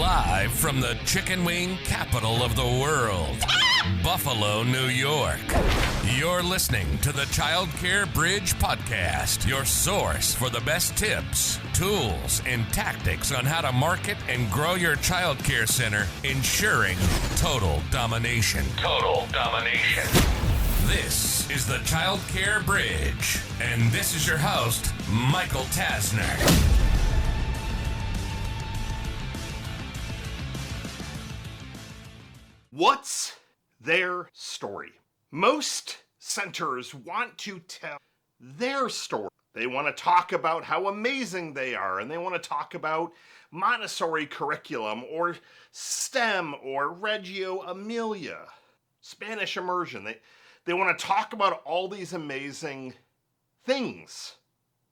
Live from the chicken wing capital of the world, Buffalo, New York. You're listening to the Childcare Bridge podcast, your source for the best tips, tools, and tactics on how to market and grow your childcare center, ensuring total domination. Total domination. This is the Childcare Bridge, and this is your host, Michael Tasner. What's their story? Most centers want to tell their story. They want to talk about how amazing they are, and they want to talk about Montessori curriculum, or STEM, or Reggio Emilia, Spanish immersion. They want to talk about all these amazing things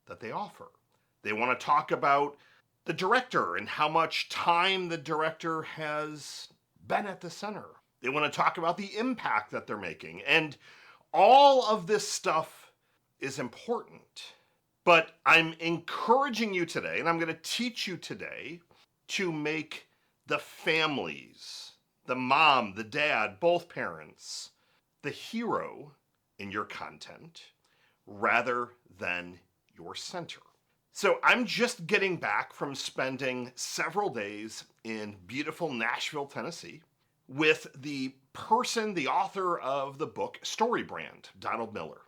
that they offer. They want to talk about the director and how much time the director has been at the center. They want to talk about the impact that they're making. And all of this stuff is important. But I'm encouraging you today, and I'm going to teach you today, to make the families, the mom, the dad, both parents, the hero in your content rather than your center. So I'm just getting back from spending several days in beautiful Nashville, Tennessee, with the author of the book Story Brand, Donald Miller.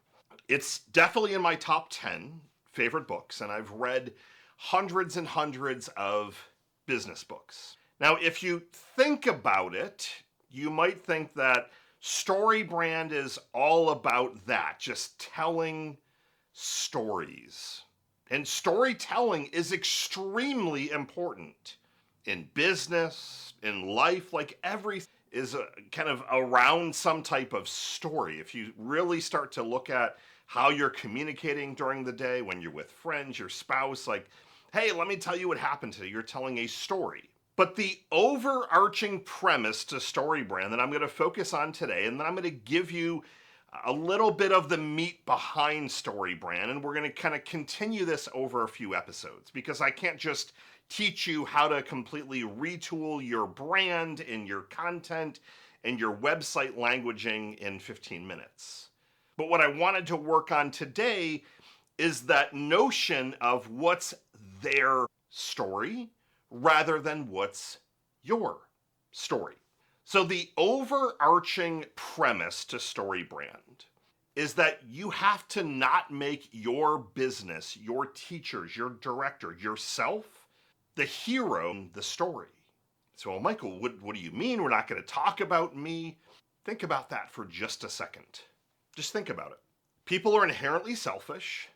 It's definitely in my top 10 favorite books, and I've read hundreds and hundreds of business books. Now, if you think about it, you might think that Story Brand is all about that, just telling stories. And storytelling is extremely important in business, in life, like everything is kind of around some type of story. If you really start to look at how you're communicating during the day, when you're with friends, your spouse, like, hey, let me tell you what happened today. You're telling a story. But the overarching premise to Story Brand that I'm going to focus on today, and then I'm going to give you a little bit of the meat behind Story Brand, and we're going to kind of continue this over a few episodes, because I can't just teach you how to completely retool your brand and your content and your website languaging in 15 minutes. But what I wanted to work on today is that notion of what's their story rather than what's your story. So the overarching premise to Story Brand is that you have to not make your business, your teachers, your director, yourself, the hero in the story. So, well, Michael, what do you mean we're not going to talk about me? Think about that for just a second. Just think about it. People are inherently selfish.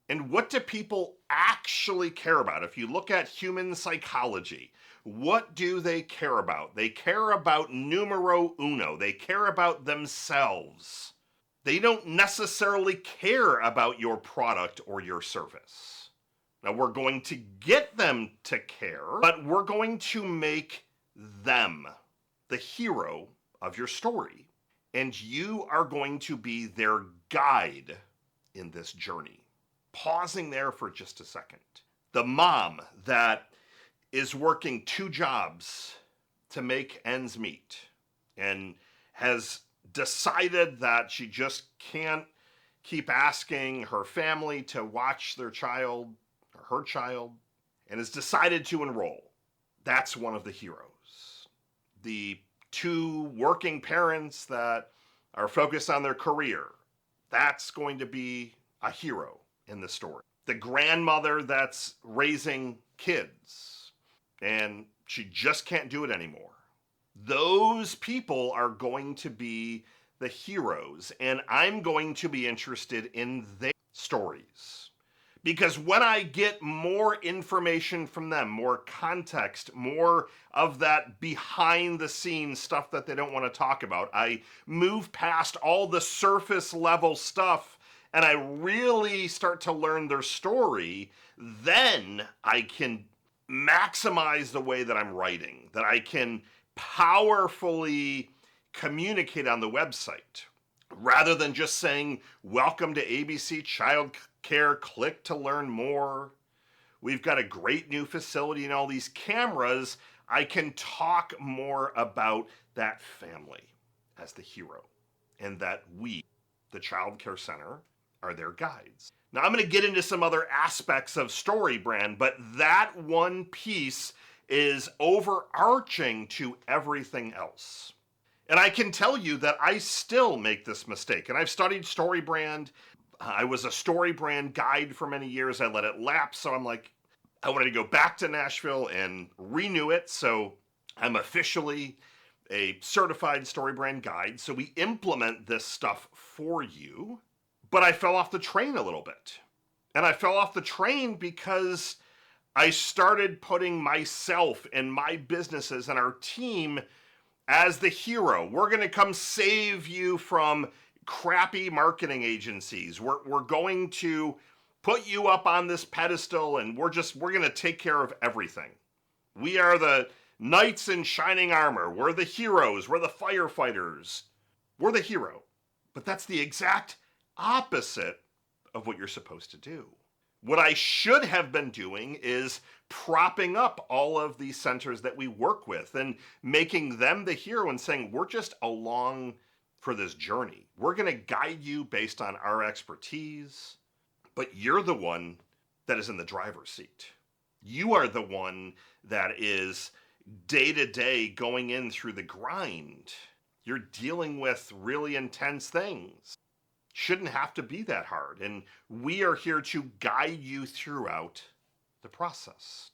And what do people actually care about? If you look at human psychology, what do they care about? They care about numero uno. They care about themselves. They don't necessarily care about your product or your service. Now, we're going to get them to care, but we're going to make them the hero of your story. And you are going to be their guide in this journey. Pausing there for just a second. The mom that is working 2 jobs to make ends meet and has decided that she just can't keep asking her family to watch their child, or her child, and has decided to enroll. That's one of the heroes. The 2 working parents that are focused on their career, that's going to be a hero in the story. The grandmother that's raising kids and she just can't do it anymore. Those people are going to be the heroes, and I'm going to be interested in their stories. Because when I get more information from them, more context, more of that behind the scenes stuff that they don't want to talk about, I move past all the surface level stuff and I really start to learn their story, then I can maximize the way that I'm writing, that I can powerfully communicate on the website, rather than just saying, welcome to ABC Childcare, click to learn more. We've got a great new facility and all these cameras. I can talk more about that family as the hero and that we, the Child Care Center, are their guides. Now, I'm going to get into some other aspects of StoryBrand, but that one piece is overarching to everything else. And I can tell you that I still make this mistake. And I've studied StoryBrand. I was a StoryBrand guide for many years. I let it lapse. So I'm like, I wanted to go back to Nashville and renew it. So I'm officially a certified StoryBrand guide. So we implement this stuff for you. But I fell off the train a little bit. And I fell off the train because I started putting myself and my businesses and our team as the hero. We're going to come save you from crappy marketing agencies. We're going to put you up on this pedestal and we're going to take care of everything. We are the knights in shining armor. We're the heroes. We're the firefighters. We're the hero. But that's the exact opposite of what you're supposed to do. What I should have been doing is propping up all of these centers that we work with and making them the hero and saying, we're just along for this journey. We're going to guide you based on our expertise, but you're the one that is in the driver's seat. You are the one that is day to day going in through the grind. You're dealing with really intense things. Shouldn't have to be that hard. And we are here to guide you throughout the process.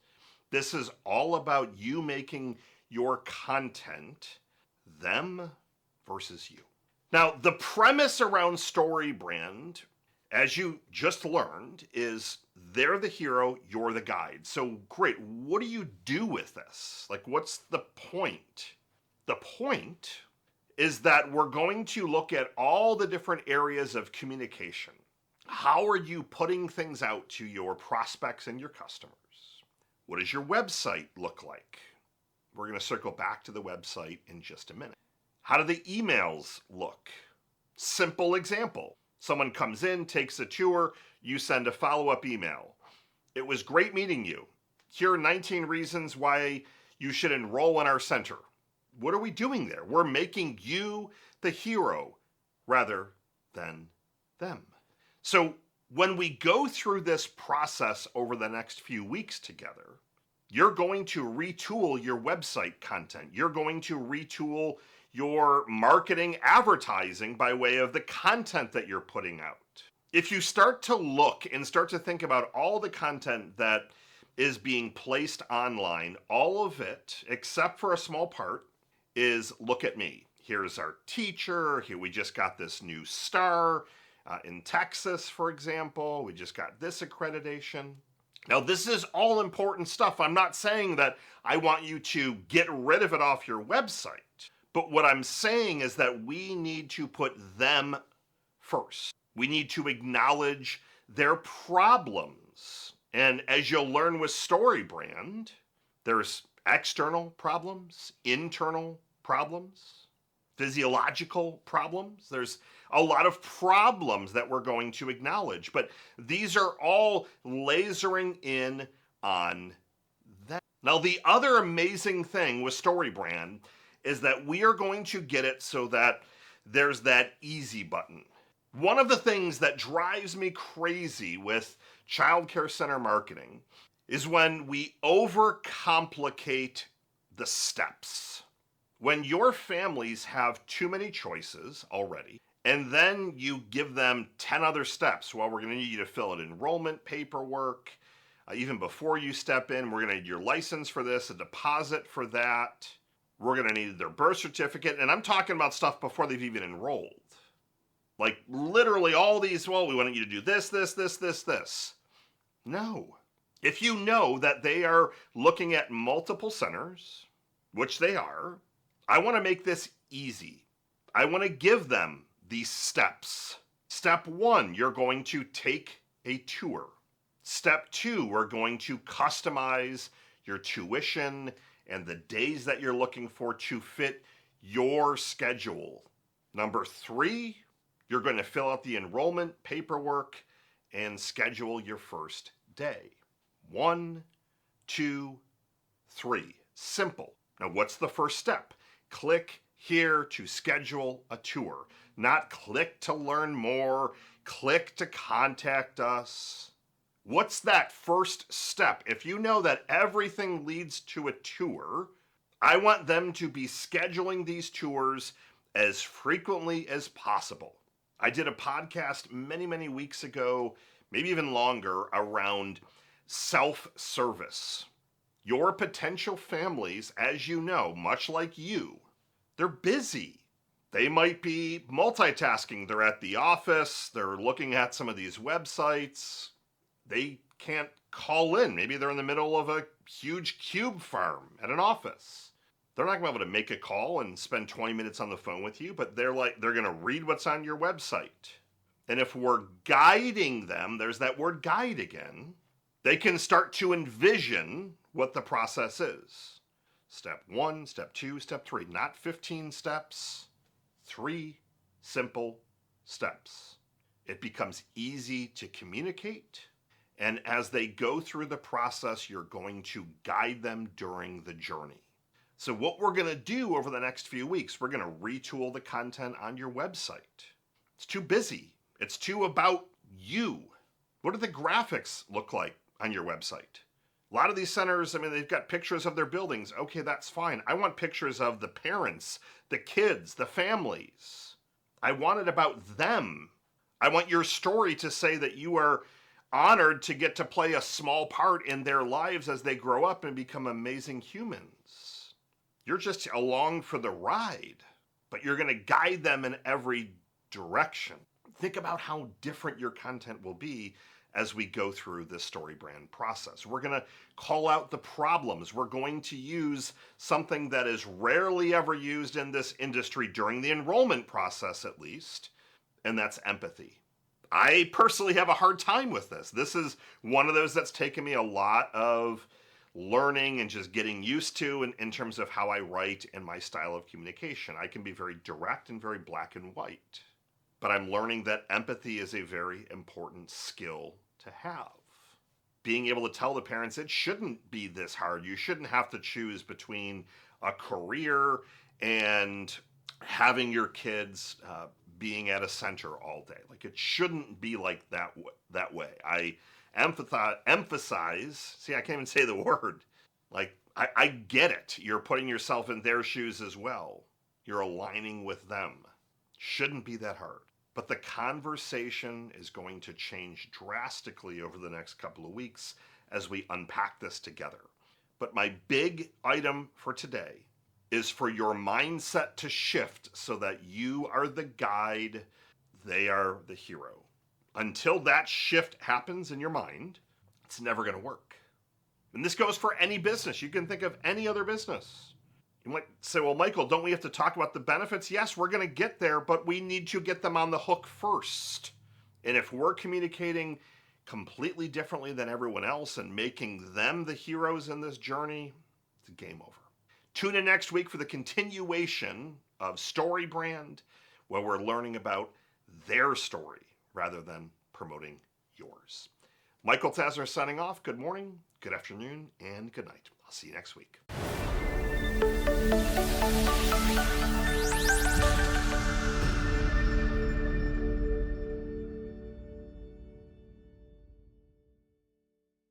This is all about you making your content them versus you. Now, the premise around StoryBrand, as you just learned, is they're the hero, you're the guide. So great, what do you do with this? Like, what's the point? The point is that we're going to look at all the different areas of communication. How are you putting things out to your prospects and your customers? What does your website look like? We're going to circle back to the website in just a minute. How do the emails look? Simple example. Someone comes in, takes a tour, you send a follow-up email. It was great meeting you. Here are 19 reasons why you should enroll in our center. What are we doing there? We're making you the hero rather than them. So when we go through this process over the next few weeks together, you're going to retool your website content. You're going to retool your marketing advertising by way of the content that you're putting out. If you start to look and start to think about all the content that is being placed online, all of it, except for a small part, is look at me. Here's our teacher. Here we just got this new star in Texas, for example. We just got this accreditation. Now, this is all important stuff. I'm not saying that I want you to get rid of it off your website. But what I'm saying is that we need to put them first. We need to acknowledge their problems. And as you'll learn with StoryBrand, there's external problems, internal problems, physiological problems. There's a lot of problems that we're going to acknowledge, but these are all lasering in on them. Now, the other amazing thing with StoryBrand is that we are going to get it so that there's that easy button. One of the things that drives me crazy with Child Care Center marketing is when we overcomplicate the steps. When your families have too many choices already, and then you give them 10 other steps. Well, we're going to need you to fill out enrollment paperwork. Even before you step in, we're going to need your license for this, a deposit for that. We're going to need their birth certificate. And I'm talking about stuff before they've even enrolled. Like literally all these, well, we want you to do this, this, this, this, this. No. If you know that they are looking at multiple centers, which they are, I want to make this easy. I want to give them these steps. Step 1, you're going to take a tour. Step 2, we're going to customize your tuition and the days that you're looking for to fit your schedule. Number 3, you're going to fill out the enrollment paperwork and schedule your first day. 1, 2, 3. Simple. Now, what's the first step? Click here to schedule a tour. Not click to learn more, click to contact us. What's that first step? If you know that everything leads to a tour, I want them to be scheduling these tours as frequently as possible. I did a podcast many weeks ago, maybe even longer, around self-service. Your potential families, as you know, much like you, they're busy. They might be multitasking. They're at the office. They're looking at some of these websites. They can't call in. Maybe they're in the middle of a huge cube farm at an office. They're not going to be able to make a call and spend 20 minutes on the phone with you, but they're going to read what's on your website. And if we're guiding them, there's that word guide again, they can start to envision what the process is. Step 1, step 2, step 3, not 15 steps, 3 simple steps. It becomes easy to communicate. And as they go through the process, you're going to guide them during the journey. So what we're going to do over the next few weeks, we're going to retool the content on your website. It's too busy. It's too about you. What do the graphics look like on your website? A lot of these centers, they've got pictures of their buildings. Okay, that's fine. I want pictures of the parents, the kids, the families. I want it about them. I want your story to say that you are honored to get to play a small part in their lives as they grow up and become amazing humans. You're just along for the ride, but you're going to guide them in every direction. Think about how different your content will be as we go through this story brand process. We're going to call out the problems. We're going to use something that is rarely ever used in this industry during the enrollment process, at least, and that's empathy. I personally have a hard time with this. This is one of those that's taken me a lot of learning and just getting used to in terms of how I write and my style of communication. I can be very direct and very black and white, but I'm learning that empathy is a very important skill to have. Being able to tell the parents it shouldn't be this hard. You shouldn't have to choose between a career and having your kids being at a center all day. Like, it shouldn't be like that way. I emphasize, see, I can't even say the word. Like, I get it. You're putting yourself in their shoes as well. You're aligning with them. Shouldn't be that hard. But the conversation is going to change drastically over the next couple of weeks as we unpack this together. But my big item for today is for your mindset to shift so that you are the guide, they are the hero. Until that shift happens in your mind, it's never going to work. And this goes for any business. You can think of any other business. You might say, well, Michael, don't we have to talk about the benefits? Yes, we're going to get there, but we need to get them on the hook first. And if we're communicating completely differently than everyone else and making them the heroes in this journey, it's a game over. Tune in next week for the continuation of Story Brand, where we're learning about their story rather than promoting yours. Michael Tasner signing off. Good morning, good afternoon, and good night. I'll see you next week.